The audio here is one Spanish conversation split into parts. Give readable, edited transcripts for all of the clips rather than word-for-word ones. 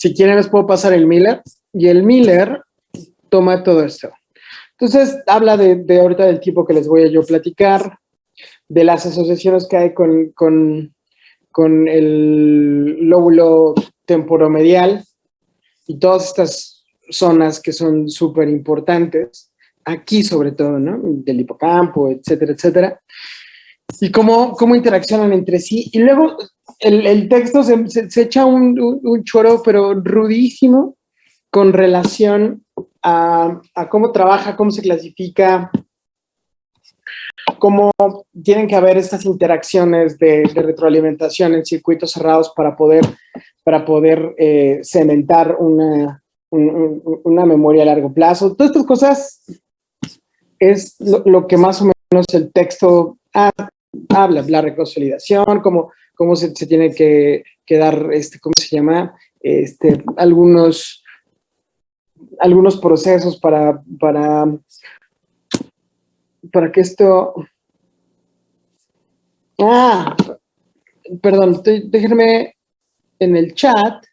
Si quieren les puedo pasar el Miller, y el Miller toma todo esto. Entonces, habla de ahorita del tipo que les voy a yo platicar, de las asociaciones que hay con el lóbulo temporomedial y todas estas zonas que son súper importantes, aquí sobre todo, ¿no? Del hipocampo, etcétera, etcétera. Y cómo interaccionan entre sí. Y luego el texto se echa un choro, pero rudísimo, con relación a cómo trabaja, cómo se clasifica, cómo tienen que haber estas interacciones de retroalimentación en circuitos cerrados para poder cementar una memoria a largo plazo. Todas estas cosas es lo que más o menos el texto habla, la reconsolidación, cómo se tiene que dar, ¿cómo se llama? Algunos procesos para que esto... Perdón, déjenme en el chat.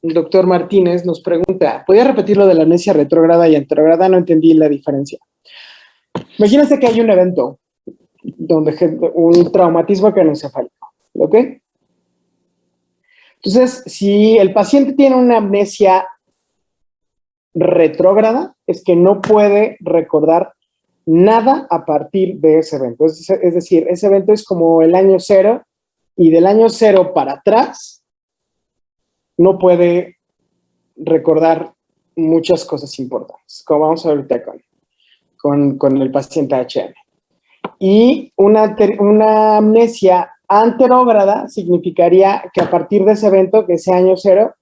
El doctor Martínez nos pregunta, ¿podría repetir lo de la amnesia retrógrada y antrógrada? No entendí la diferencia. Imagínense que hay un evento donde un traumatismo craneoencefálico, ¿ok? Entonces, si el paciente tiene una amnesia retrógrada, es que no puede recordar nada a partir de ese evento. Es decir, ese evento es como el año cero, y del año cero para atrás no puede recordar muchas cosas importantes, como vamos a ver ahorita con el paciente HM. Y una amnesia anterógrada significaría que a partir de ese evento, que ese año cero,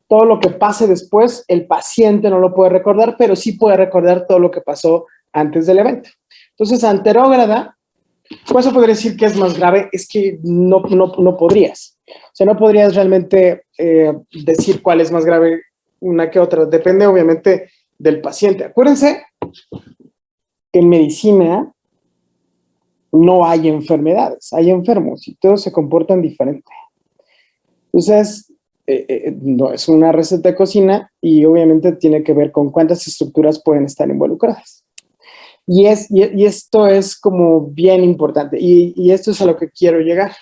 todo lo que pase después, el paciente no lo puede recordar, pero sí puede recordar todo lo que pasó antes del evento. Entonces, anterógrada, ¿cuál se podría decir que es más grave? Es que no podrías. O sea, no podrías realmente decir cuál es más grave una que otra. Depende, obviamente, del paciente. Acuérdense que en medicina no hay enfermedades, hay enfermos y todos se comportan diferente. Entonces, no es una receta de cocina y obviamente tiene que ver con cuántas estructuras pueden estar involucradas. Y esto es como bien importante y esto es a lo que quiero llegar.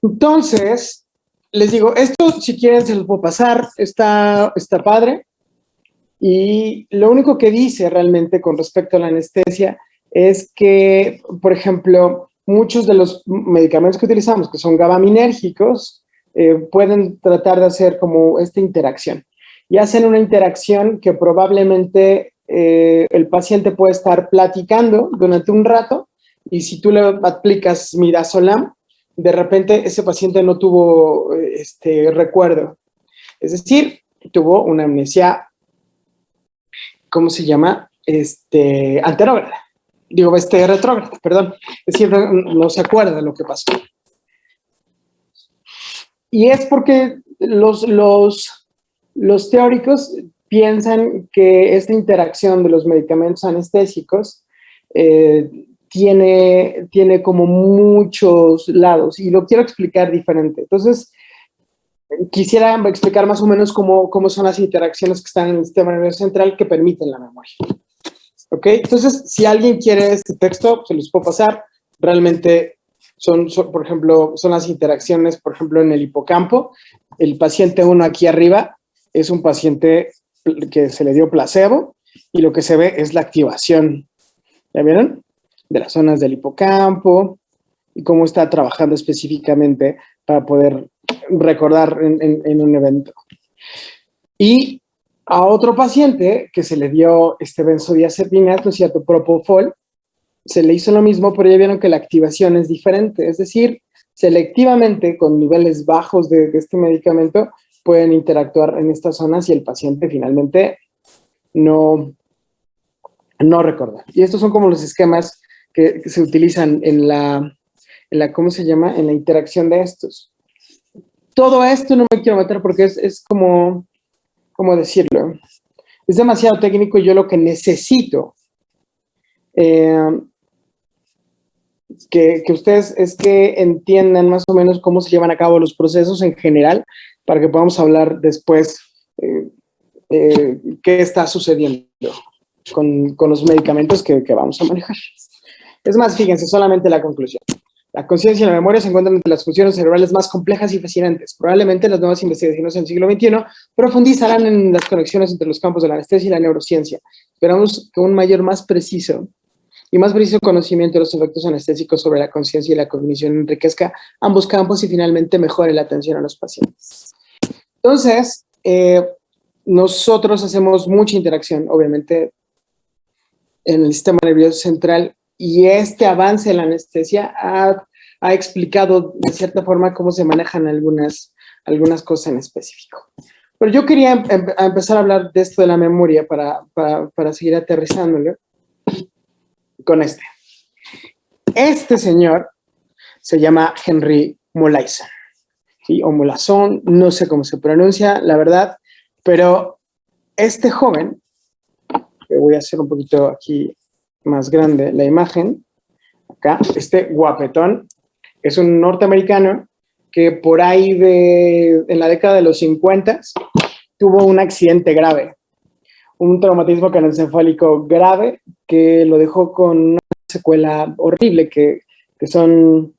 Entonces, les digo, esto si quieren se los puedo pasar, está padre. Y lo único que dice realmente con respecto a la anestesia es que, por ejemplo, muchos de los medicamentos que utilizamos, que son GABAminérgicos, pueden tratar de hacer como esta interacción. Y hacen una interacción que probablemente el paciente puede estar platicando durante un rato y si tú le aplicas midazolam, de repente ese paciente no tuvo recuerdo. Es decir, tuvo una amnesia, ¿cómo se llama? Anterógrada. Digo, retrógrada, perdón. Es decir, no se acuerda de lo que pasó. Y es porque los teóricos piensan que esta interacción de los medicamentos anestésicos tiene como muchos lados y lo quiero explicar diferente. Entonces, quisiera explicar más o menos cómo son las interacciones que están en el sistema nervioso central que permiten la memoria. ¿Ok? Entonces, si alguien quiere este texto, se los puedo pasar. Realmente por ejemplo, son las interacciones, por ejemplo, en el hipocampo. El paciente 1 aquí arriba es un paciente que se le dio placebo y lo que se ve es la activación, ¿ya vieron? De las zonas del hipocampo y cómo está trabajando específicamente para poder recordar en un evento. Y a otro paciente que se le dio benzodiazepinas, ¿no es cierto?, propofol, se le hizo lo mismo, pero ya vieron que la activación es diferente. Es decir, selectivamente con niveles bajos de este medicamento pueden interactuar en estas zonas y el paciente finalmente no recuerda. Y estos son como los esquemas que se utilizan en la ¿cómo se llama?, en la interacción de estos. Todo esto no me quiero meter porque es como, ¿cómo decirlo? Es demasiado técnico y yo lo que necesito que ustedes es que entiendan más o menos cómo se llevan a cabo los procesos en general para que podamos hablar después qué está sucediendo con los medicamentos que vamos a manejar. Es más, fíjense, solamente la conclusión. La conciencia y la memoria se encuentran entre las funciones cerebrales más complejas y fascinantes. Probablemente las nuevas investigaciones del siglo XXI profundizarán en las conexiones entre los campos de la anestesia y la neurociencia. Esperamos que un más preciso conocimiento de los efectos anestésicos sobre la conciencia y la cognición enriquezca ambos campos y finalmente mejore la atención a los pacientes. Entonces, nosotros hacemos mucha interacción, obviamente, en el sistema nervioso central, y este avance en la anestesia ha explicado de cierta forma cómo se manejan algunas cosas en específico. Pero yo quería empezar a hablar de esto de la memoria para seguir aterrizándolo con este. Este señor se llama Henry Molaison, ¿sí? O Molaison, no sé cómo se pronuncia, la verdad, pero este joven, que voy a hacer un poquito aquí más grande la imagen, acá, este guapetón, es un norteamericano que por ahí en la década de los 50 tuvo un accidente grave, un traumatismo craneoencefálico grave que lo dejó con una secuela horrible que son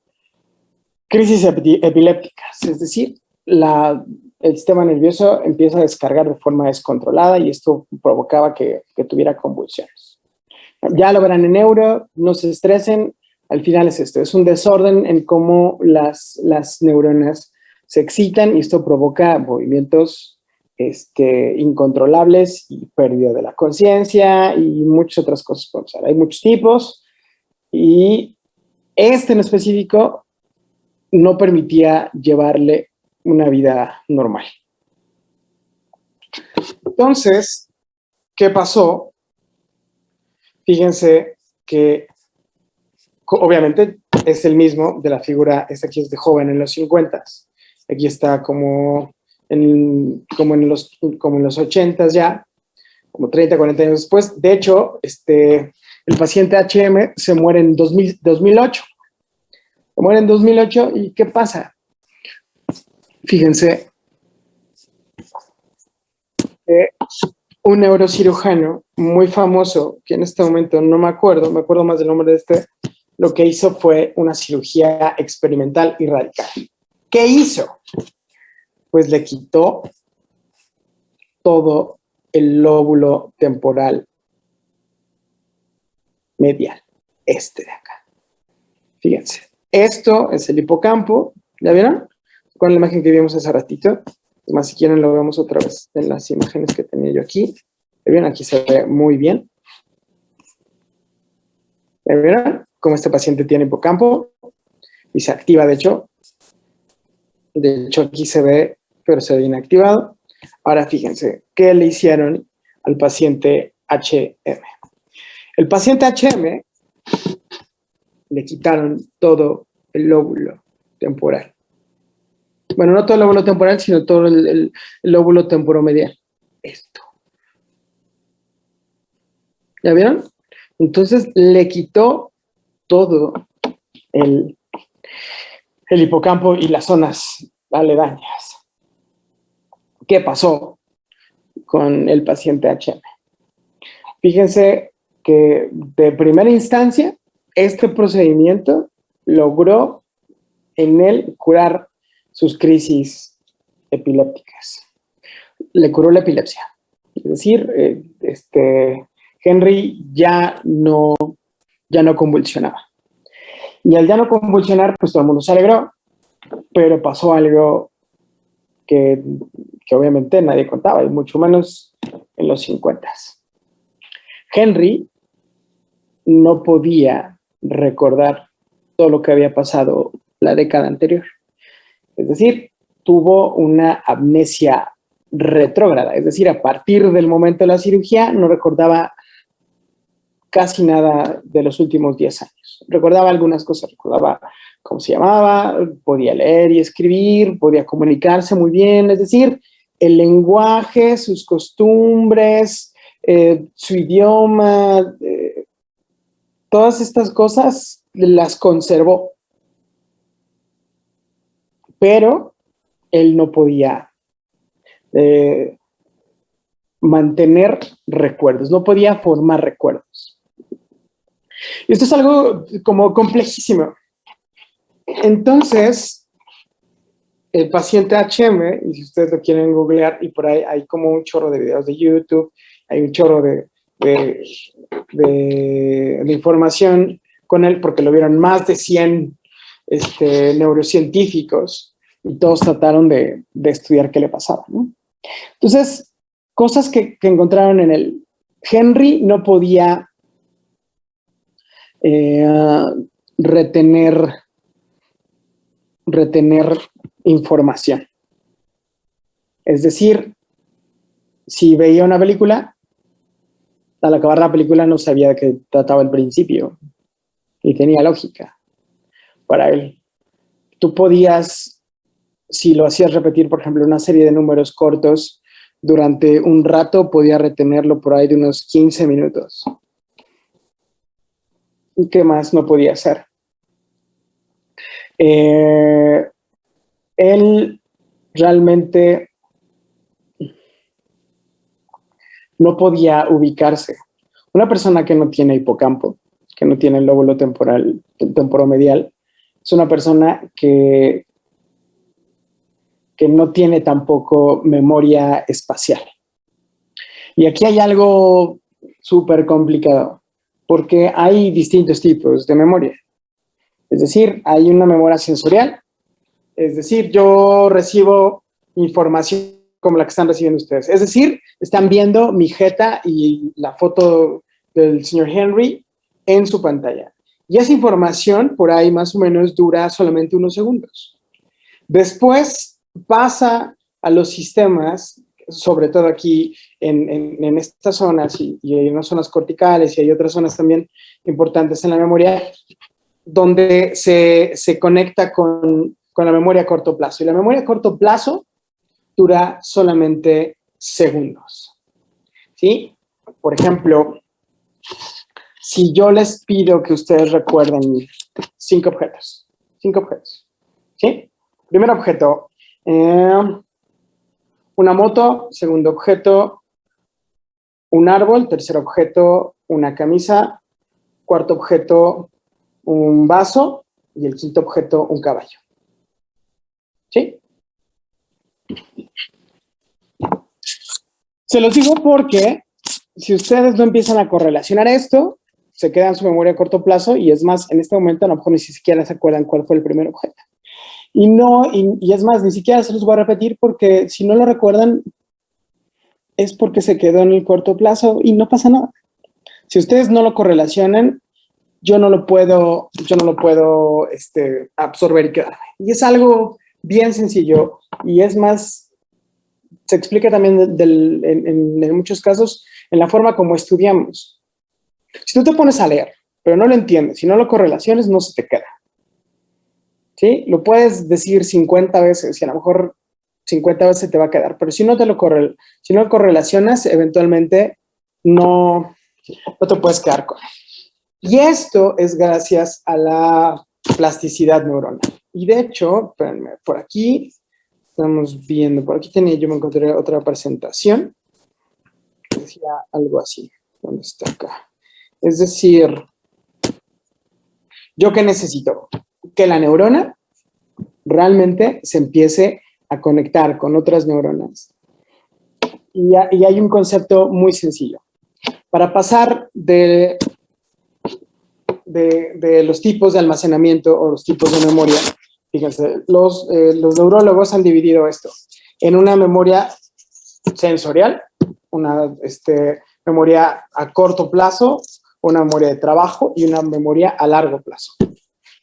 crisis epilépticas, es decir, el sistema nervioso empieza a descargar de forma descontrolada y esto provocaba que tuviera convulsiones. Ya lo verán en neuro, no se estresen, al final es esto, es un desorden en cómo las neuronas se excitan y esto provoca movimientos incontrolables y pérdida de la conciencia y muchas otras cosas. O sea, hay muchos tipos y en específico no permitía llevarle una vida normal. Entonces, ¿qué pasó? Fíjense que obviamente es el mismo de la figura, esta aquí es de joven en los 50. Aquí está como en los 80 ya, como 30, 40 años después. De hecho, el paciente HM se muere en 2008. Se muere en 2008 y ¿qué pasa? Fíjense que un neurocirujano muy famoso, que en este momento no me acuerdo más del nombre de lo que hizo fue una cirugía experimental y radical. ¿Qué hizo? Pues le quitó todo el lóbulo temporal medial, de acá. Fíjense, esto es el hipocampo, ¿ya vieron? Con la imagen que vimos hace ratito. Más si quieren lo vemos otra vez en las imágenes que tenía yo aquí. ¿Ya vieron? Aquí se ve muy bien. ¿Ya vieron? Como este paciente tiene hipocampo y se activa, de hecho. De hecho, aquí se ve, pero se ve inactivado. Ahora fíjense, ¿qué le hicieron al paciente HM? El paciente HM le quitaron todo el lóbulo temporal. Bueno, no todo el lóbulo temporal, sino todo el lóbulo temporomedial. Esto. ¿Ya vieron? Entonces le quitó todo el hipocampo y las zonas aledañas. ¿Qué pasó con el paciente HM? Fíjense que de primera instancia, este procedimiento logró en él curar sus crisis epilépticas. Le curó la epilepsia. Es decir, Henry ya no convulsionaba. Y al ya no convulsionar, pues todo el mundo se alegró, pero pasó algo que obviamente nadie contaba, y mucho menos en los 50. Henry no podía recordar todo lo que había pasado la década anterior. Es decir, tuvo una amnesia retrógrada, es decir, a partir del momento de la cirugía no recordaba casi nada de los últimos 10 años. Recordaba algunas cosas, recordaba cómo se llamaba, podía leer y escribir, podía comunicarse muy bien, es decir, el lenguaje, sus costumbres, su idioma, todas estas cosas las conservó. Pero él no podía mantener recuerdos, no podía formar recuerdos. Y esto es algo como complejísimo. Entonces, el paciente HM, y si ustedes lo quieren googlear, y por ahí hay como un chorro de videos de YouTube, hay un chorro de información con él, porque lo vieron más de 100 neurocientíficos, y todos trataron de estudiar qué le pasaba, ¿no? Entonces, cosas que encontraron en él. Henry no podía retener información. Es decir, si veía una película, al acabar la película no sabía de qué trataba el principio y tenía lógica para él. Tú podías, si lo hacías repetir, por ejemplo, una serie de números cortos, durante un rato podía retenerlo por ahí de unos 15 minutos. ¿Y qué más no podía hacer? Él realmente no podía ubicarse. Una persona que no tiene hipocampo, que no tiene el lóbulo temporal, temporomedial, es una persona que no tiene tampoco memoria espacial. Y aquí hay algo súper complicado, porque hay distintos tipos de memoria. Es decir, hay una memoria sensorial, es decir, yo recibo información como la que están recibiendo ustedes. Es decir, están viendo mi jeta y la foto del señor Henry en su pantalla. Y esa información, por ahí más o menos, dura solamente unos segundos. Después pasa a los sistemas, sobre todo aquí en estas zonas, y hay unas zonas corticales y hay otras zonas también importantes en la memoria, donde se conecta con la memoria a corto plazo. Y la memoria a corto plazo dura solamente segundos, ¿sí? Por ejemplo, si yo les pido que ustedes recuerden 5 objetos, ¿sí? Primer objeto, una moto. Segundo objeto, un árbol. Tercer objeto, una camisa. Cuarto objeto, un vaso. Y el quinto objeto, un caballo. ¿Sí? Se los digo porque si ustedes no empiezan a correlacionar esto, se queda en su memoria a corto plazo, y es más, en este momento a lo mejor ni siquiera se acuerdan cuál fue el primer objeto. Y es más, ni siquiera se los voy a repetir, porque si no lo recuerdan es porque se quedó en el corto plazo y no pasa nada. Si ustedes no lo correlacionan, yo no lo puedo absorber y quedarme. Y es algo bien sencillo, y es más, se explica también en muchos casos en la forma como estudiamos. Si tú te pones a leer, pero no lo entiendes, si no lo correlaciones, no se te queda. ¿Sí? Lo puedes decir 50 veces y a lo mejor 50 veces te va a quedar, pero si no lo correlacionas, eventualmente no te puedes quedar con él. Y esto es gracias a la plasticidad neuronal. Y de hecho, espérenme, por aquí estamos viendo, por aquí yo me encontré otra presentación que decía algo así. ¿Dónde está acá? Es decir, ¿yo qué necesito? Que la neurona realmente se empiece a conectar con otras neuronas. Y hay un concepto muy sencillo. Para pasar de los tipos de almacenamiento o los tipos de memoria, fíjense, los neurólogos han dividido esto en una memoria sensorial, una memoria a corto plazo, una memoria de trabajo y una memoria a largo plazo.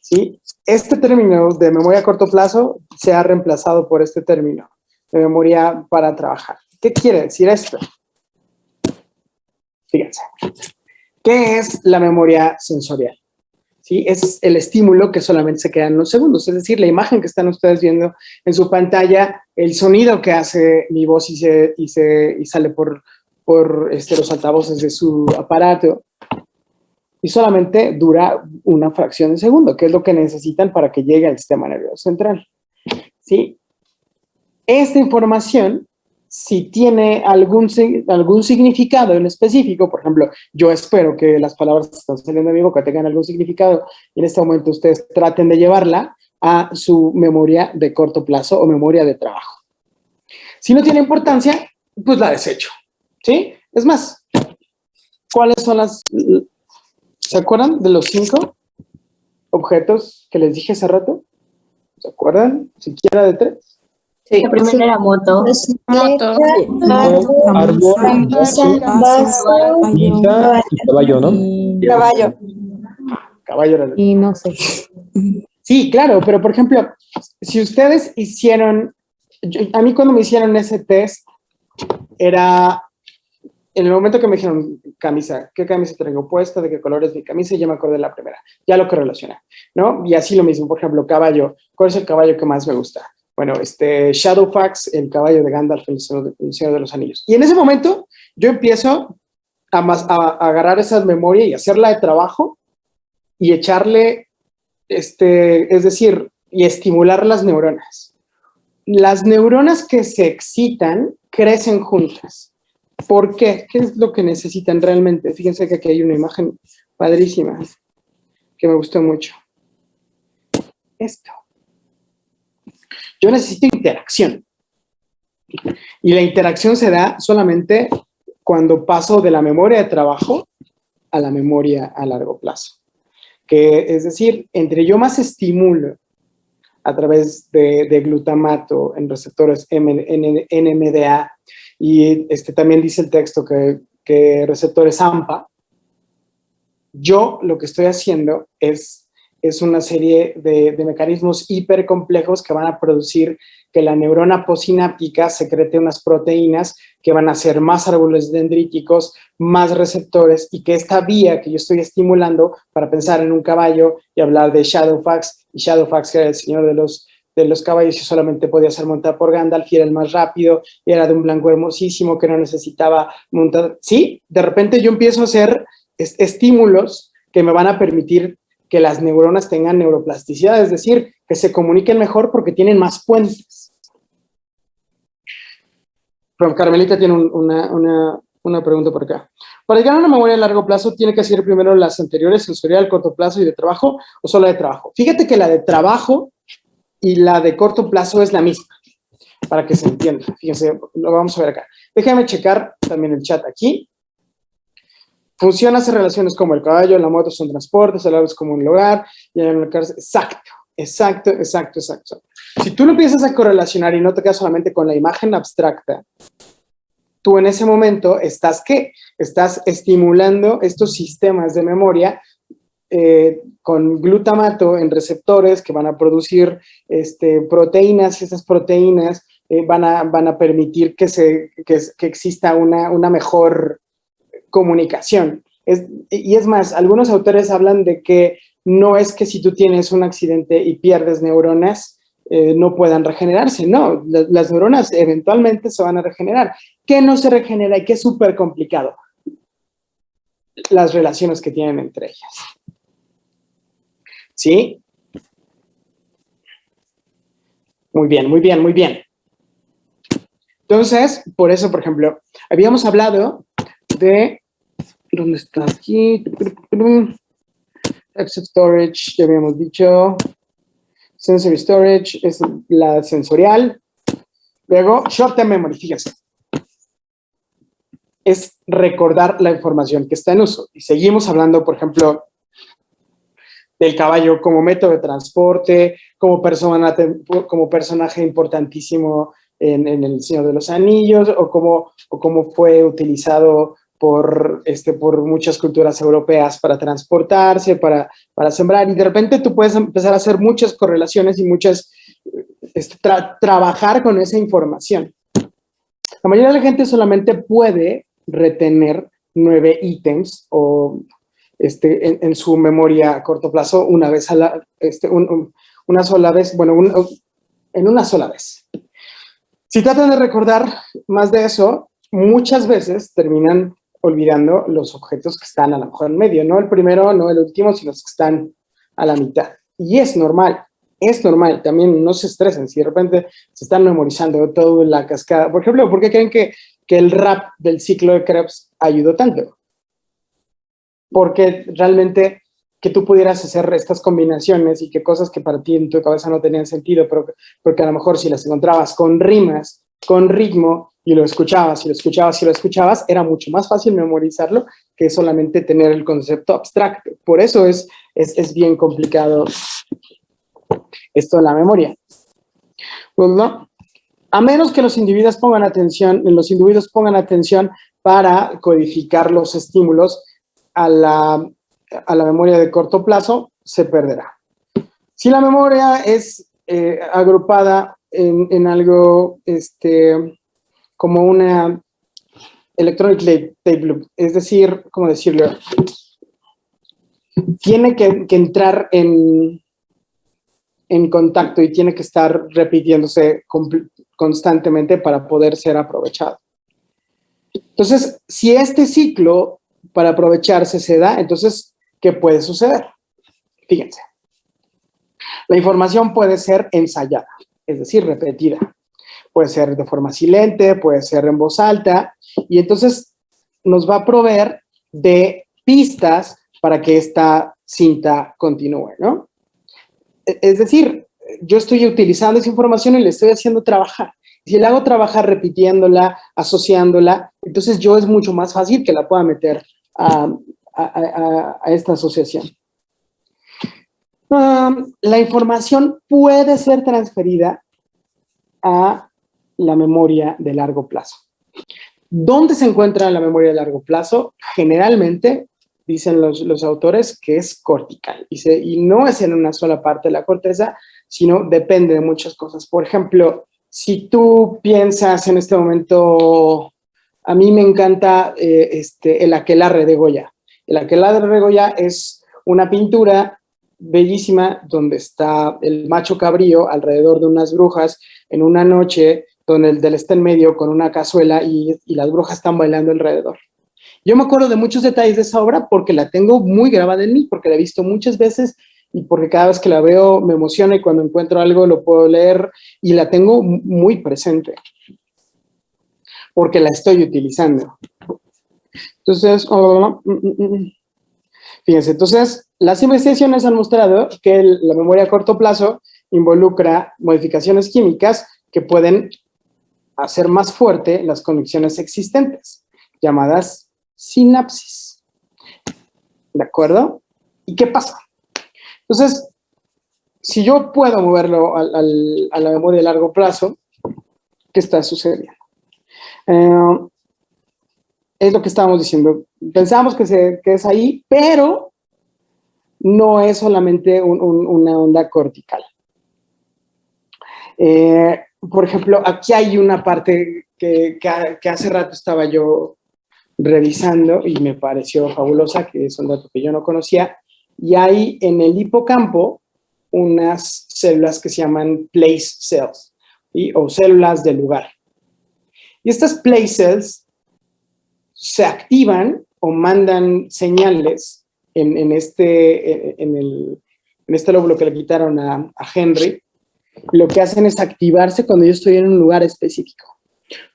¿Sí? Este término de memoria a corto plazo se ha reemplazado por este término de memoria para trabajar. ¿Qué quiere decir esto? Fíjense. ¿Qué es la memoria sensorial? ¿Sí? Es el estímulo que solamente se queda en unos segundos, es decir, la imagen que están ustedes viendo en su pantalla, el sonido que hace mi voz y sale por los altavoces de su aparato, y solamente dura una fracción de segundo, que es lo que necesitan para que llegue al sistema nervioso central. ¿Sí? Esta información si tiene algún significado en específico. Por ejemplo, yo espero que las palabras que están saliendo de mi boca tengan algún significado y en este momento ustedes traten de llevarla a su memoria de corto plazo o memoria de trabajo. Si no tiene importancia, pues la desecho, ¿sí? Es más, ¿cuáles son las... ¿Se acuerdan de los 5 objetos que les dije hace rato? ¿Se acuerdan? Siquiera de 3. Sí. La primera era moto. Moto. Árbol, Vaso. camisa y caballo, ¿no? Caballo. Caballo era Y no sé. Sí, claro, pero por ejemplo, si ustedes hicieron, a mí cuando me hicieron ese test, era en el momento que me dijeron camisa, ¿qué camisa traigo puesta? ¿De qué color es mi camisa? Y ya me acordé de la primera, ya lo que relacioné, ¿no? Y así lo mismo, por ejemplo, caballo, ¿cuál es el caballo que más me gusta? Bueno, Shadowfax, el caballo de Gandalf, el Señor de los Anillos. Y en ese momento yo empiezo a agarrar esa memoria y hacerla de trabajo y echarle, es decir, y estimular las neuronas. Las neuronas que se excitan crecen juntas. ¿Por qué? ¿Qué es lo que necesitan realmente? Fíjense que aquí hay una imagen padrísima que me gustó mucho. Esto. Yo necesito interacción. Y la interacción se da solamente cuando paso de la memoria de trabajo a la memoria a largo plazo. Que es decir, entre yo más estimulo a través de glutamato en receptores NMDA y también dice el texto que receptores AMPA, yo lo que estoy haciendo es una serie de mecanismos hipercomplejos que van a producir que la neurona postsináptica secrete unas proteínas que van a hacer más árboles dendríticos, más receptores, y que esta vía que yo estoy estimulando para pensar en un caballo y hablar de Shadowfax, y Shadowfax era el señor de los caballos y solamente podía ser montado por Gandalf y era el más rápido y era de un blanco hermosísimo que no necesitaba montar. Sí, de repente yo empiezo a hacer estímulos que me van a permitir que las neuronas tengan neuroplasticidad, es decir, que se comuniquen mejor porque tienen más puentes. Pero Carmelita tiene una pregunta por acá. Para llegar a una memoria a largo plazo, ¿tiene que ser primero las anteriores, sensorial, corto plazo y de trabajo, o solo de trabajo? Fíjate que la de trabajo y la de corto plazo es la misma, para que se entienda. Fíjense, lo vamos a ver acá. Déjame checar también el chat aquí. Funciona hacer relaciones como el caballo, la moto son transportes, el ave es como un lugar, y en el cárcel. Exacto. Si tú lo empiezas a correlacionar y no te quedas solamente con la imagen abstracta, tú en ese momento estás estimulando estos sistemas de memoria con glutamato en receptores que van a producir proteínas, y esas proteínas van a permitir que exista una mejor comunicación. Y es más, algunos autores hablan de que no es que si tú tienes un accidente y pierdes neuronas, no puedan regenerarse. No, las neuronas eventualmente se van a regenerar. ¿Qué no se regenera y qué es súper complicado? Las relaciones que tienen entre ellas. ¿Sí? Muy bien. Entonces, por eso, por ejemplo, habíamos hablado de... ¿Dónde está aquí? Exit storage, ya habíamos dicho. Sensory storage es la sensorial. Luego, short-term memory, fíjense. Es recordar la información que está en uso. Y seguimos hablando, por ejemplo, del caballo como método de transporte, como personaje importantísimo en El Señor de los Anillos, o cómo fue utilizado por muchas culturas europeas para transportarse, para sembrar, y de repente tú puedes empezar a hacer muchas correlaciones y trabajar con esa información. La mayoría de la gente solamente puede retener 9 ítems o en su memoria a corto plazo una vez una sola vez, en una sola vez. Si tratan de recordar más de eso, muchas veces terminan olvidando los objetos que están a lo mejor en medio, no el primero, no el último, sino los que están a la mitad. Y es normal. Es normal, también no se estresen. Si de repente se están memorizando toda la cascada, por ejemplo, ¿por qué creen que el rap del ciclo de Krebs ayudó tanto? Porque realmente que tú pudieras hacer estas combinaciones y que cosas que para ti en tu cabeza no tenían sentido, pero porque a lo mejor si las encontrabas con rimas, con ritmo, y lo escuchabas, y lo escuchabas, y lo escuchabas, era mucho más fácil memorizarlo que solamente tener el concepto abstracto. Por eso es bien complicado esto de la memoria. Pues no, a menos que los individuos pongan atención para codificar los estímulos a la memoria de corto plazo, se perderá. Si la memoria es agrupada en algo como una electronic tape loop, es decir, ¿cómo decirlo? Tiene que entrar en contacto y tiene que estar repitiéndose constantemente para poder ser aprovechado. Entonces, si este ciclo para aprovecharse se da, entonces, ¿qué puede suceder? Fíjense. La información puede ser ensayada, es decir, repetida. Puede ser de forma silente, puede ser en voz alta, y entonces nos va a proveer de pistas para que esta cinta continúe, ¿no? Es decir, yo estoy utilizando esa información y le estoy haciendo trabajar. Si le hago trabajar repitiéndola, asociándola, entonces yo es mucho más fácil que la pueda meter a esta asociación. La información puede ser transferida a la memoria de largo plazo. ¿Dónde se encuentra la memoria de largo plazo? Generalmente, dicen los autores, que es cortical. Y no es en una sola parte de la corteza, sino depende de muchas cosas. Por ejemplo, si tú piensas en este momento, a mí me encanta el aquelarre de Goya. El aquelarre de Goya es una pintura bellísima donde está el macho cabrío alrededor de unas brujas en una noche donde el del está en medio con una cazuela y las brujas están bailando alrededor. Yo me acuerdo de muchos detalles de esa obra porque la tengo muy grabada en mí, porque la he visto muchas veces y porque cada vez que la veo me emociona y cuando encuentro algo lo puedo leer y la tengo muy presente porque la estoy utilizando. Entonces, fíjense, entonces las investigaciones han mostrado que la memoria a corto plazo involucra modificaciones químicas que pueden hacer más fuerte las conexiones existentes, llamadas sinapsis. ¿De acuerdo? ¿Y qué pasa? Entonces, si yo puedo moverlo a la memoria de largo plazo, ¿qué está sucediendo? Es lo que estábamos diciendo. Pensamos que es ahí, pero no es solamente una onda cortical. Por ejemplo, aquí hay una parte que hace rato estaba yo revisando y me pareció fabulosa, que es un dato que yo no conocía, y hay en el hipocampo unas células que se llaman place cells, ¿sí? O células de lugar. Y estas place cells se activan o mandan señales en este lóbulo que le quitaron a Henry. Lo que hacen es activarse cuando yo estoy en un lugar específico.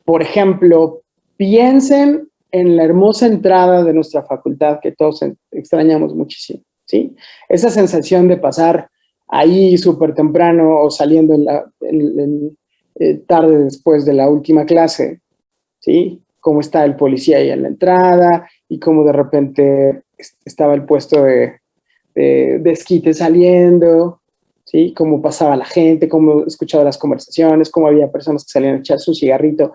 Por ejemplo, piensen en la hermosa entrada de nuestra facultad que todos extrañamos muchísimo, ¿sí? Esa sensación de pasar ahí súper temprano o saliendo tarde después de la última clase, ¿sí? Cómo está el policía ahí en la entrada y cómo de repente estaba el puesto de esquite saliendo, ¿sí? Cómo pasaba la gente, cómo escuchaba las conversaciones, cómo había personas que salían a echar su cigarrito.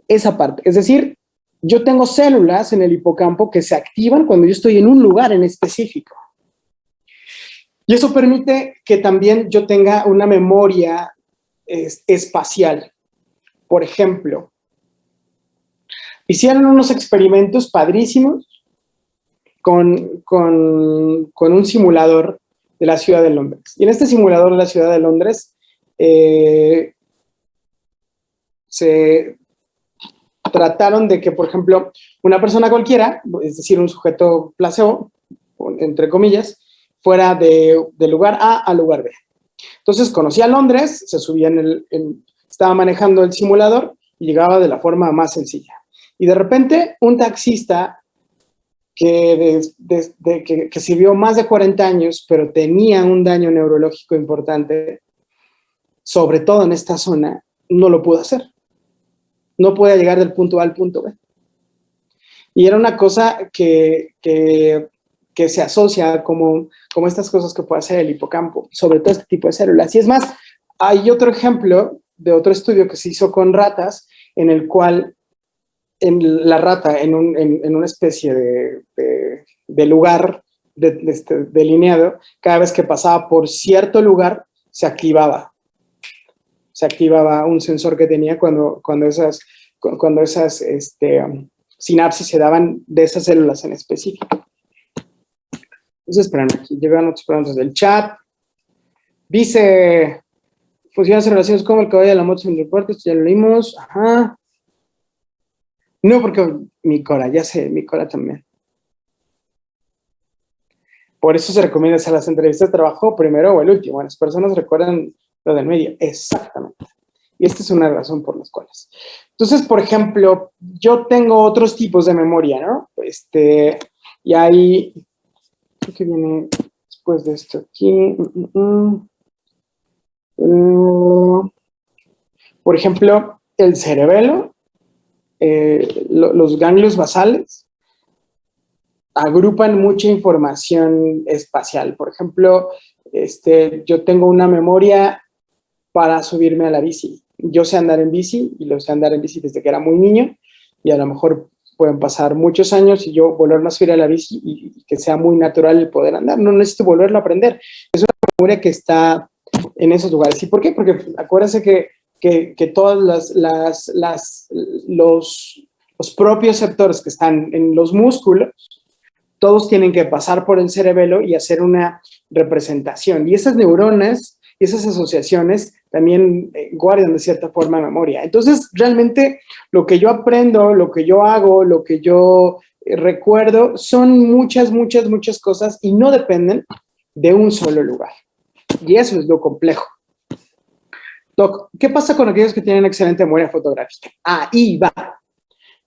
Esa parte. Es decir, yo tengo células en el hipocampo que se activan cuando yo estoy en un lugar en específico. Y eso permite que también yo tenga una memoria espacial. Por ejemplo, hicieron unos experimentos padrísimos con un simulador de la ciudad de Londres. Y en este simulador de la ciudad de Londres se trataron de que, por ejemplo, una persona cualquiera, es decir, un sujeto placebo, entre comillas, fuera de lugar A a lugar B. Entonces conocía Londres, se subía estaba manejando el simulador y llegaba de la forma más sencilla. Y de repente un taxista que sirvió más de 40 años, pero tenía un daño neurológico importante, sobre todo en esta zona, no lo pudo hacer. No podía llegar del punto A al punto B. Y era una cosa que se asocia como estas cosas que puede hacer el hipocampo, sobre todo este tipo de células. Y es más, hay otro ejemplo de otro estudio que se hizo con ratas, en el cual la rata, en una especie de lugar delineado, cada vez que pasaba por cierto lugar, se activaba un sensor que tenía cuando esas sinapsis se daban de esas células en específico. Entonces, esperen, aquí llegan otras preguntas del chat. Dice, funciones en relaciones como el caballo de la moto sin reporte, esto ya lo leímos. Ajá. No, porque mi cola, ya sé, mi cola también. Por eso se recomienda hacer las entrevistas de trabajo primero o el último. Las personas recuerdan lo del medio. Exactamente. Y esta es una razón por las cuales. Entonces, por ejemplo, yo tengo otros tipos de memoria, ¿no? Y hay, ¿qué viene después de esto aquí? Por ejemplo, el cerebelo, los ganglios basales, agrupan mucha información espacial. Por ejemplo, yo tengo una memoria para subirme a la bici. Yo sé andar en bici y lo sé andar en bici desde que era muy niño y a lo mejor pueden pasar muchos años y yo volverme a subir a la bici y que sea muy natural el poder andar. No necesito volverlo a aprender. Es una memoria que está en esos lugares. ¿Y por qué? Porque acuérdense que todos los propios receptores que están en los músculos, todos tienen que pasar por el cerebelo y hacer una representación. Y esas neuronas y esas asociaciones también guardan de cierta forma memoria. Entonces, realmente lo que yo aprendo, lo que yo hago, lo que yo recuerdo, son muchas cosas y no dependen de un solo lugar. Y eso es lo complejo. Doc, ¿qué pasa con aquellos que tienen excelente memoria fotográfica? Ahí va.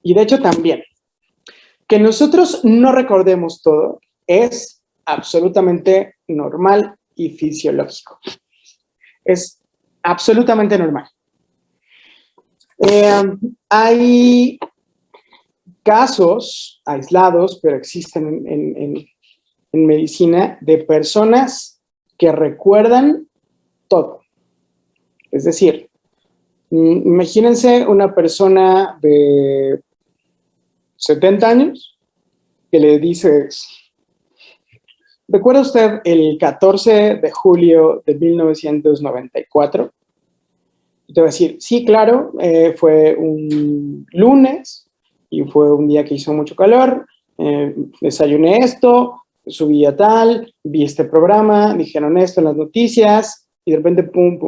Y de hecho también. Que nosotros no recordemos todo es absolutamente normal y fisiológico. Es absolutamente normal. Hay casos aislados, pero existen en medicina, de personas que recuerdan todo. Es decir, imagínense una persona de 70 años que le dices, ¿recuerda usted el 14 de julio de 1994? Y te va a decir, sí, claro, fue un lunes y fue un día que hizo mucho calor, desayuné esto, subí a tal, vi este programa, dijeron esto en las noticias y de repente pum.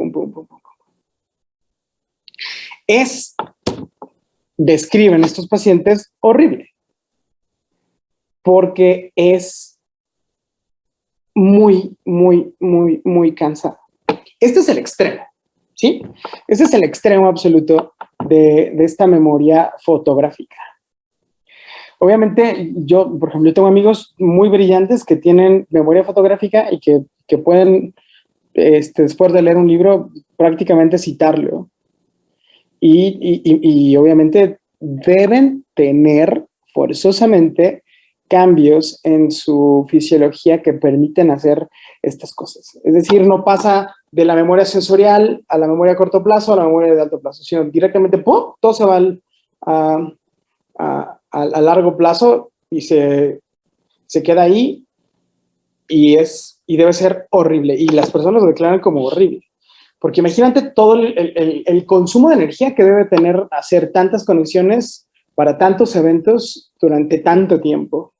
Describen estos pacientes horrible, porque es muy cansado. Este es el extremo, ¿sí? Este es el extremo absoluto de esta memoria fotográfica. Obviamente, yo, por ejemplo, tengo amigos muy brillantes que tienen memoria fotográfica y que pueden, después de leer un libro, prácticamente citarlo. Y obviamente deben tener forzosamente cambios en su fisiología que permiten hacer estas cosas. Es decir, no pasa de la memoria sensorial a la memoria a corto plazo a la memoria de alto plazo, sino directamente ¡pum!, todo se va a largo plazo y se queda ahí y debe ser horrible. Y las personas lo declaran como horrible. Porque imagínate todo el consumo de energía que debe tener hacer tantas conexiones para tantos eventos durante tanto tiempo.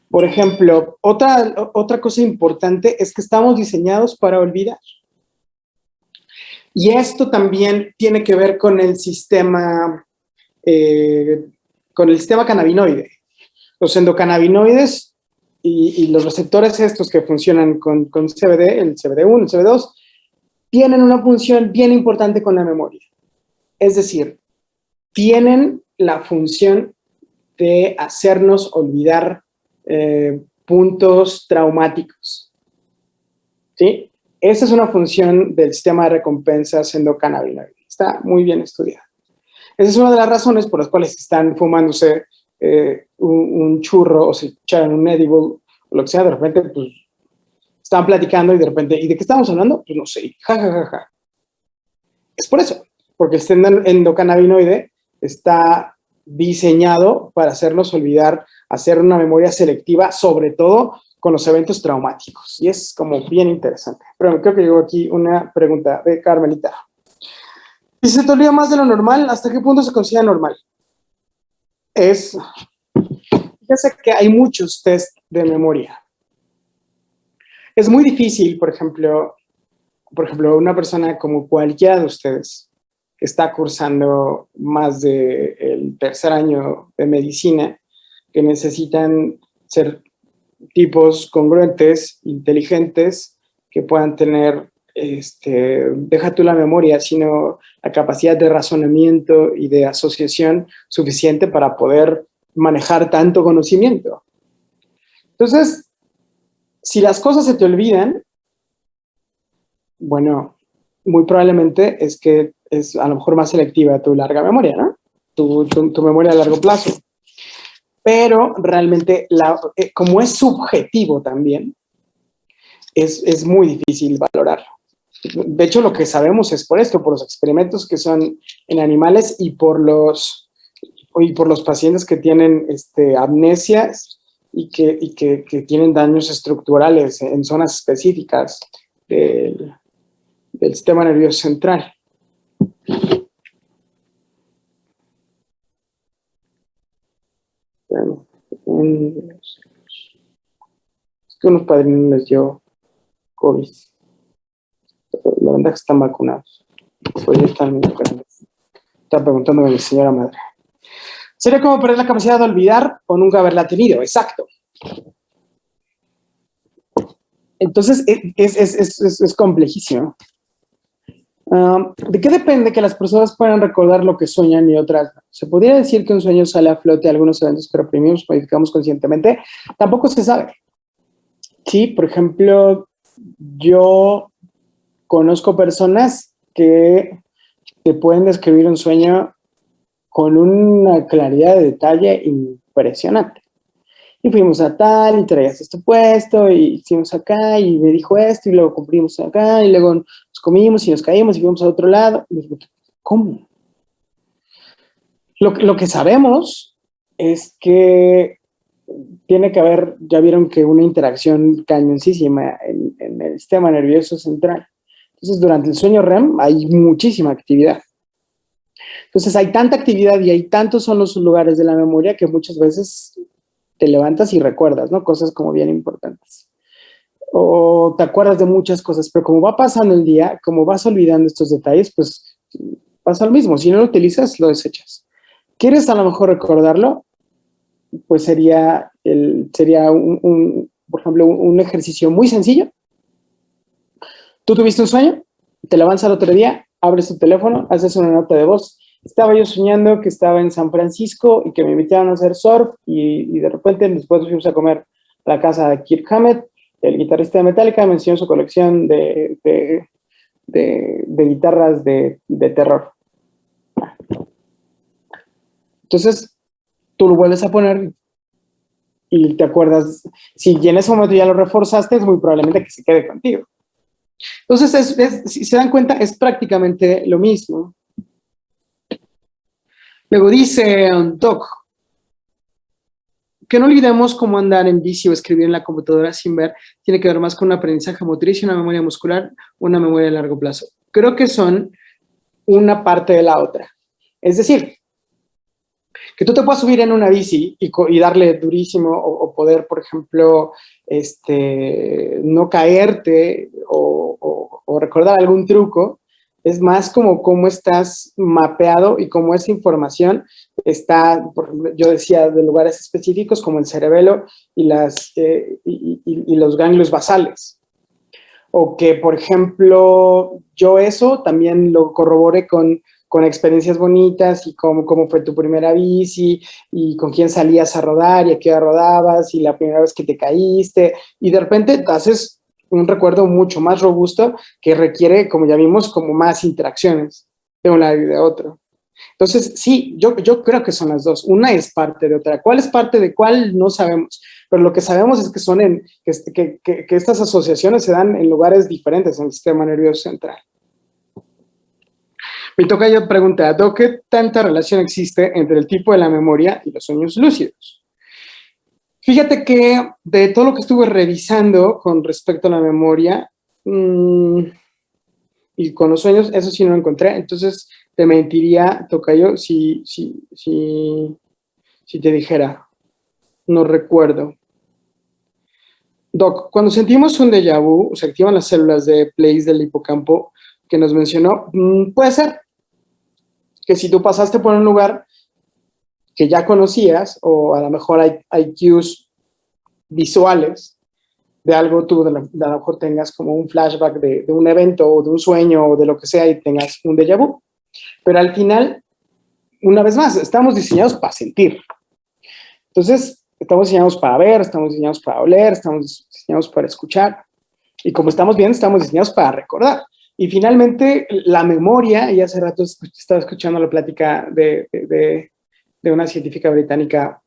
Por ejemplo, otra cosa importante es que estamos diseñados para olvidar. Y esto también tiene que ver con el sistema cannabinoide. Los endocannabinoides y los receptores estos que funcionan con CBD, el CBD1, el CBD2, tienen una función bien importante con la memoria. Es decir, tienen la función de hacernos olvidar puntos traumáticos. ¿Sí? Esa es una función del sistema de recompensas endocannabinoide. Está muy bien estudiada. Esa es una de las razones por las cuales están fumándose un churro o se echaron un edible o lo que sea, de repente, pues, estaban platicando y de repente, ¿y de qué estamos hablando? Pues no sé, ja. Es por eso, porque el sistema endocannabinoide está diseñado para hacernos olvidar, hacer una memoria selectiva, sobre todo con los eventos traumáticos. Y es como bien interesante. Pero creo que llegó aquí una pregunta de Carmelita. Si se te olvida más de lo normal, ¿hasta qué punto se considera normal? Fíjense que hay muchos test de memoria. Es muy difícil, por ejemplo, una persona como cualquiera de ustedes que está cursando más del tercer año de medicina, que necesitan ser tipos congruentes, inteligentes, que puedan tener, deja tú la memoria, sino la capacidad de razonamiento y de asociación suficiente para poder manejar tanto conocimiento. Entonces, si las cosas se te olvidan, bueno, muy probablemente es que es a lo mejor más selectiva tu larga memoria, ¿no? Tu memoria a largo plazo. Pero realmente, como es subjetivo también, es muy difícil valorarlo. De hecho, lo que sabemos es por esto, por los experimentos que son en animales y por los pacientes que tienen amnesias y que tienen daños estructurales en zonas específicas del sistema nervioso central. Es que unos padrinos les dio COVID. La verdad es que están vacunados. Pues ya están grandes. Está preguntándome mi señora madre. ¿Sería como perder la capacidad de olvidar o nunca haberla tenido? Exacto. Entonces, es complejísimo. ¿De qué depende que las personas puedan recordar lo que sueñan y otras no? Se podría decir que un sueño sale a flote algunos eventos que reprimimos, modificamos conscientemente. Tampoco se sabe. Sí, por ejemplo, yo conozco personas que te pueden describir un sueño con una claridad de detalle impresionante. Y fuimos a tal, y traías esto puesto, y hicimos acá, y me dijo esto, y luego cumplimos acá, y luego nos comimos y nos caímos y fuimos a otro lado. Y digo, ¿cómo? Lo que sabemos es que tiene que haber, ya vieron que una interacción cañoncísima en el sistema nervioso central. Entonces, durante el sueño REM hay muchísima actividad. Entonces, hay tanta actividad y hay tantos son los lugares de la memoria que muchas veces te levantas y recuerdas, ¿no? Cosas como bien importantes. O te acuerdas de muchas cosas, pero como va pasando el día, como vas olvidando estos detalles, pues pasa lo mismo. Si no lo utilizas, lo desechas. ¿Quieres a lo mejor recordarlo? Pues sería por ejemplo, un ejercicio muy sencillo. Tú tuviste un sueño, te levantas al otro día, abres tu teléfono, haces una nota de voz. Estaba yo soñando que estaba en San Francisco y que me invitaron a hacer surf y de repente después fuimos a comer a la casa de Kirk Hammett, el guitarrista de Metallica, me enseñó su colección de guitarras de terror. Entonces, tú lo vuelves a poner y te acuerdas, si en ese momento ya lo reforzaste, es muy probablemente que se quede contigo. Entonces, si se dan cuenta, es prácticamente lo mismo. Luego dice Doc, que no olvidemos cómo andar en bici o escribir en la computadora sin ver, tiene que ver más con un aprendizaje motriz y una memoria muscular, una memoria a largo plazo. Creo que son una parte de la otra. Es decir, que tú te puedas subir en una bici y darle durísimo o poder, por ejemplo, no caerte o recordar algún truco, Es más como cómo estás mapeado y cómo esa información está, por ejemplo, yo decía, de lugares específicos como el cerebelo y los ganglios basales. O que, por ejemplo, yo eso también lo corroboré con experiencias bonitas y cómo fue tu primera bici y con quién salías a rodar y a qué hora rodabas y la primera vez que te caíste y de repente te haces un recuerdo mucho más robusto que requiere, como ya vimos, como más interacciones de un lado y de otro. Entonces, sí, yo creo que son las dos. Una es parte de otra. ¿Cuál es parte de cuál? No sabemos. Pero lo que sabemos es que son que estas asociaciones se dan en lugares diferentes en el sistema nervioso central. Mi tocayo pregunta, Doc, ¿qué tanta relación existe entre el tipo de la memoria y los sueños lúcidos? Fíjate que de todo lo que estuve revisando con respecto a la memoria y con los sueños, eso sí no lo encontré. Entonces, te mentiría, tocayo, si te dijera, no recuerdo. Doc, cuando sentimos un déjà vu, se activan las células de Place del hipocampo que nos mencionó. Puede ser que si tú pasaste por un lugar que ya conocías, o a lo mejor hay cues visuales de algo, tú a lo mejor tengas como un flashback de un evento o de un sueño o de lo que sea y tengas un déjà vu. Pero al final, una vez más, estamos diseñados para sentir. Entonces, estamos diseñados para ver, estamos diseñados para oler, estamos diseñados para escuchar. Y como estamos viendo, estamos diseñados para recordar. Y finalmente, la memoria, y hace rato estaba escuchando la plática de una científica británica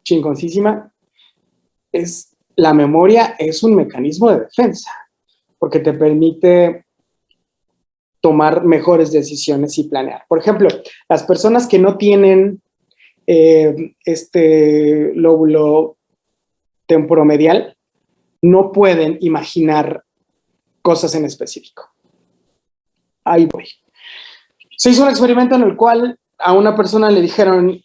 chingoncísima, la memoria es un mecanismo de defensa, porque te permite tomar mejores decisiones y planear. Por ejemplo, las personas que no tienen este lóbulo temporomedial no pueden imaginar cosas en específico. Ahí voy. Se hizo un experimento en el cual a una persona le dijeron,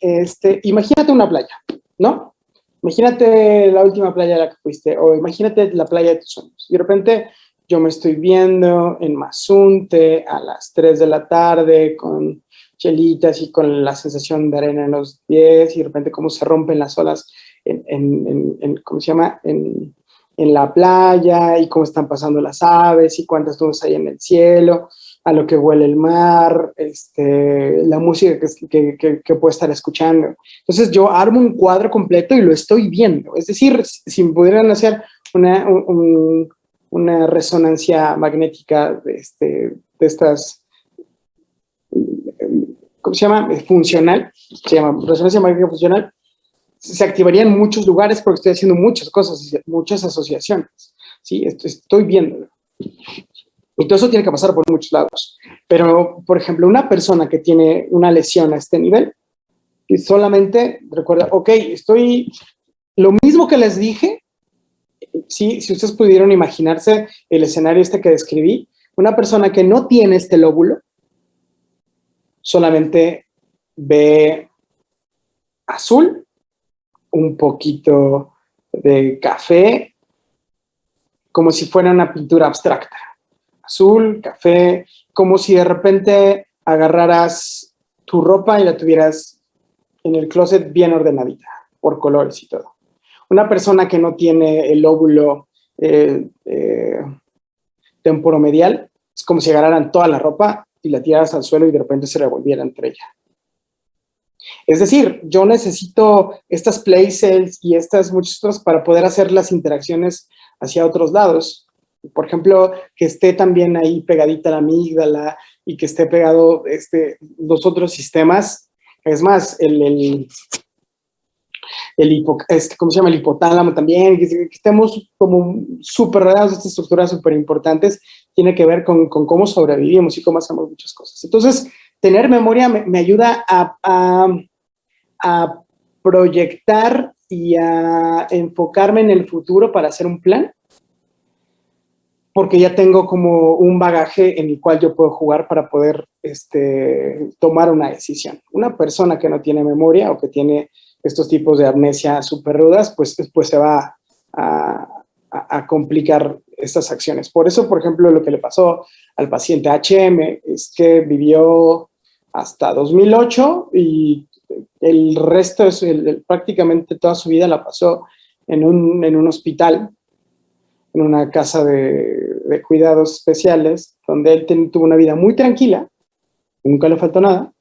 imagínate una playa, ¿no? Imagínate la última playa a la que fuiste, o imagínate la playa de tus sueños. Y de repente yo me estoy viendo en Mazunte a las 3 de la tarde con chelitas y con la sensación de arena en los pies y de repente cómo se rompen las olas ¿cómo se llama? En la playa y cómo están pasando las aves y cuántas nubes hay en el cielo, a lo que huele el mar, la música que puedo estar escuchando. Entonces yo armo un cuadro completo y lo estoy viendo. Es decir, si pudieran hacer una resonancia magnética de estas, ¿cómo se llama? Funcional, se llama resonancia magnética funcional, se activaría en muchos lugares porque estoy haciendo muchas cosas, muchas asociaciones, ¿sí? Estoy viéndolo. Y todo eso tiene que pasar por muchos lados. Pero, por ejemplo, una persona que tiene una lesión a este nivel, y solamente recuerda, ok, lo mismo que les dije, ¿sí? Si ustedes pudieron imaginarse el escenario que describí, una persona que no tiene este lóbulo, solamente ve azul, un poquito de café, como si fuera una pintura abstracta. Azul, café, como si de repente agarraras tu ropa y la tuvieras en el closet bien ordenadita, por colores y todo. Una persona que no tiene el lóbulo temporomedial, es como si agarraran toda la ropa y la tiraras al suelo y de repente se revolviera entre ella. Es decir, yo necesito estas play cells y estas muchas otras para poder hacer las interacciones hacia otros lados. Por ejemplo, que esté también ahí pegadita la amígdala y que esté pegado los otros sistemas. Es más, ¿cómo se llama? El hipotálamo también, que estemos como súper rodeados de estas estructuras súper importantes, tiene que ver con cómo sobrevivimos y cómo hacemos muchas cosas. Entonces, tener memoria me ayuda a proyectar y a enfocarme en el futuro para hacer un plan, porque ya tengo como un bagaje en el cual yo puedo jugar para poder tomar una decisión. Una persona que no tiene memoria o que tiene estos tipos de amnesia súper rudas, pues se va a complicar estas acciones. Por eso, por ejemplo, lo que le pasó al paciente HM es que vivió hasta 2008 y el resto, prácticamente toda su vida la pasó en un hospital, en una casa de cuidados especiales, donde él tuvo una vida muy tranquila, nunca le faltó nada,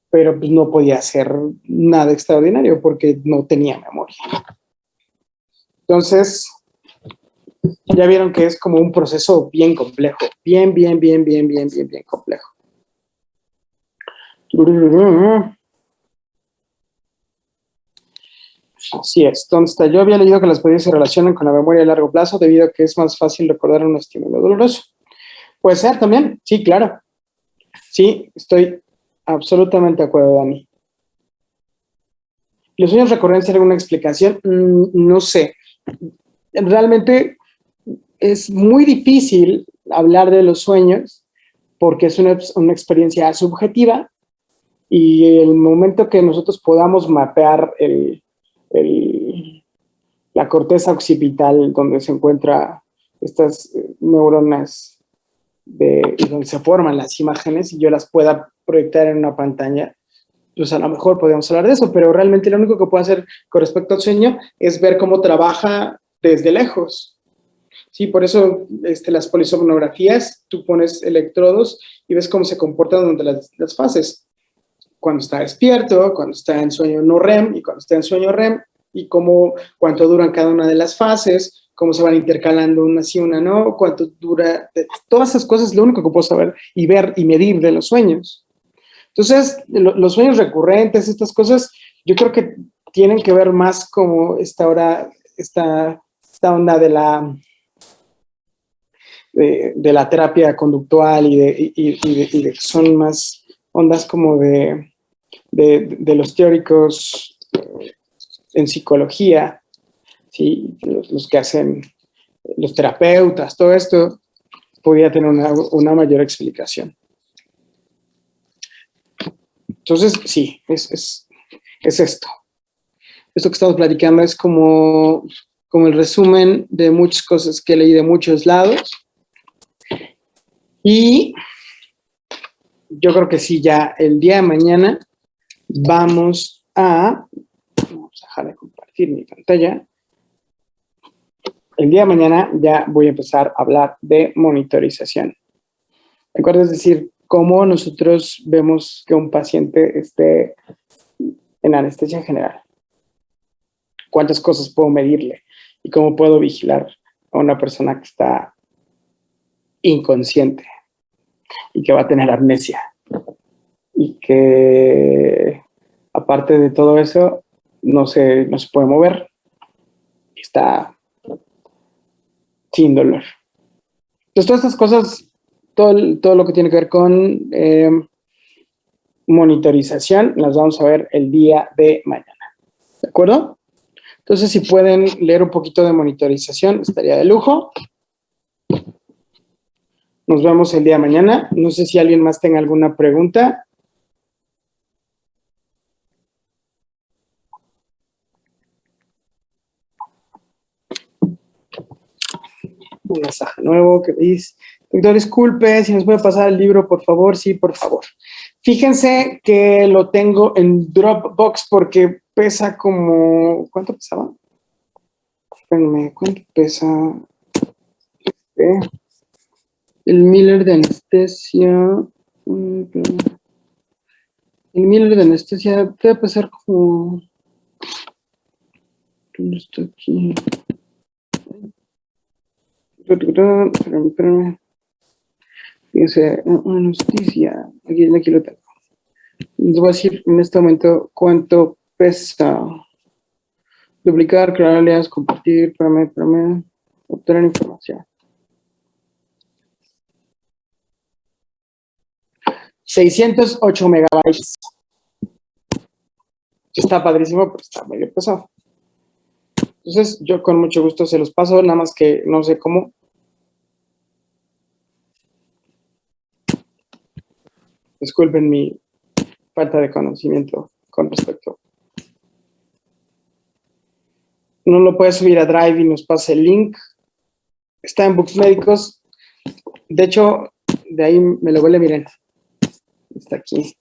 pero pues no podía hacer nada extraordinario porque no tenía memoria. Entonces, ya vieron que es como un proceso bien complejo, bien complejo. Así es. ¿Dónde está? Yo había leído que las pérdidas se relacionan con la memoria a largo plazo debido a que es más fácil recordar un estímulo doloroso. Puede ser también, sí, claro. Sí, estoy absolutamente de acuerdo, Dani. ¿Los sueños recurrentes tienen alguna explicación? No sé. Realmente es muy difícil hablar de los sueños porque es una experiencia subjetiva y el momento que nosotros podamos mapear la corteza occipital donde se encuentran estas neuronas y donde se forman las imágenes y yo las pueda proyectar en una pantalla, pues a lo mejor podemos hablar de eso, pero realmente lo único que puedo hacer con respecto al sueño es ver cómo trabaja desde lejos. Sí, por eso las polisomnografías, tú pones electrodos y ves cómo se comportan durante las fases. Cuando está despierto, cuando está en sueño no REM y cuando está en sueño REM y cuánto duran cada una de las fases, cómo se van intercalando una sí, una no, cuánto dura, todas esas cosas es lo único que puedo saber y ver y medir de los sueños. Entonces, los sueños recurrentes, estas cosas, yo creo que tienen que ver más como esta onda de la terapia conductual y de que son más ondas como de los teóricos en psicología, ¿sí? Los que hacen los terapeutas, todo esto podría tener una mayor explicación. Entonces, sí, es esto. Esto que estamos platicando es como el resumen de muchas cosas que leí de muchos lados. Y yo creo que sí, ya el día de mañana vamos a dejar de compartir mi pantalla. El día de mañana ya voy a empezar a hablar de monitorización. ¿De acuerdo? Es decir, cómo nosotros vemos que un paciente esté en anestesia general. ¿Cuántas cosas puedo medirle? Y cómo puedo vigilar a una persona que está inconsciente y que va a tener amnesia. Y que, aparte de todo eso, no se puede mover. Está sin dolor. Entonces, todas estas cosas, todo lo que tiene que ver con monitorización, las vamos a ver el día de mañana. ¿De acuerdo? Entonces, si pueden leer un poquito de monitorización, estaría de lujo. Nos vemos el día de mañana. No sé si alguien más tenga alguna pregunta. Un mensaje nuevo que dice: doctor, disculpe, si nos puede pasar el libro, por favor. Sí, por favor. Fíjense que lo tengo en Dropbox porque pesa como... ¿Cuánto pesaba? Espérenme, ¿cuánto pesa? El Miller de anestesia... El Miller de anestesia debe pesar como... ¿Dónde está aquí? Espérame. Fíjense, anestesia. Aquí lo tengo. Les voy a decir en este momento cuánto pesa. Duplicar, crear alias, compartir, espérame. Obtener información. 608 megabytes. Está padrísimo, pero está medio pesado. Entonces, yo con mucho gusto se los paso, nada más que no sé cómo. Disculpen mi falta de conocimiento con respecto. No lo puedes subir a Drive y nos pasa el link. Está en Books Médicos. De hecho, de ahí me lo huele, miren. Está aquí.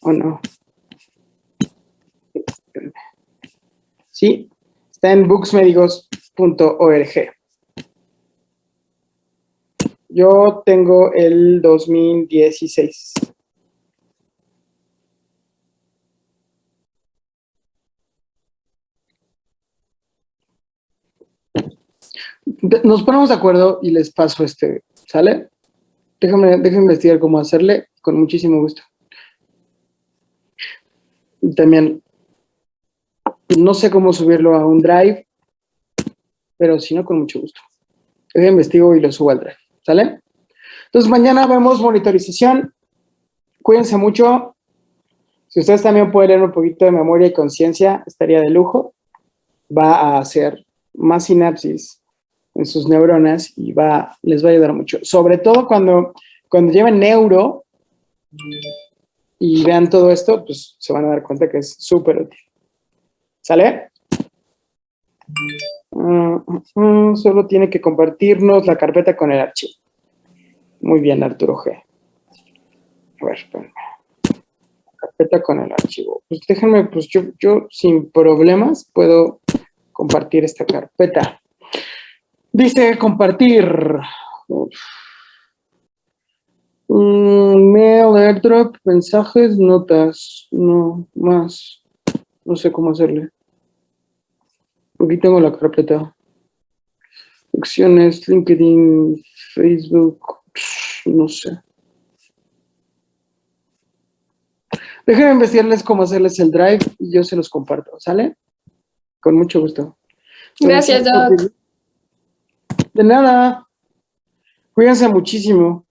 ¿O no? Sí, está en booksmedicos.org. Yo tengo el 2016. Nos ponemos de acuerdo y les paso ¿sale? Déjenme investigar cómo hacerle, con muchísimo gusto. Y también, no sé cómo subirlo a un Drive, pero si no, con mucho gusto. Yo investigo y lo subo al Drive, ¿sale? Entonces, mañana vemos monitorización. Cuídense mucho. Si ustedes también pueden leer un poquito de memoria y conciencia, estaría de lujo. Va a hacer más sinapsis en sus neuronas y les va a ayudar mucho. Sobre todo cuando lleven neuro y vean todo esto, pues se van a dar cuenta que es súper útil. ¿Sale? Solo tiene que compartirnos la carpeta con el archivo. Muy bien, Arturo G. A ver, espérame. Carpeta con el archivo. Pues déjenme, pues yo sin problemas puedo compartir esta carpeta. Dice compartir. Mail, airdrop, mensajes, notas. No, más. No sé cómo hacerle. Aquí tengo la carpeta. Acciones, LinkedIn, Facebook. No sé. Déjenme investigarles cómo hacerles el Drive y yo se los comparto, ¿sale? Con mucho gusto. Gracias, Doc. De nada. Cuídense muchísimo.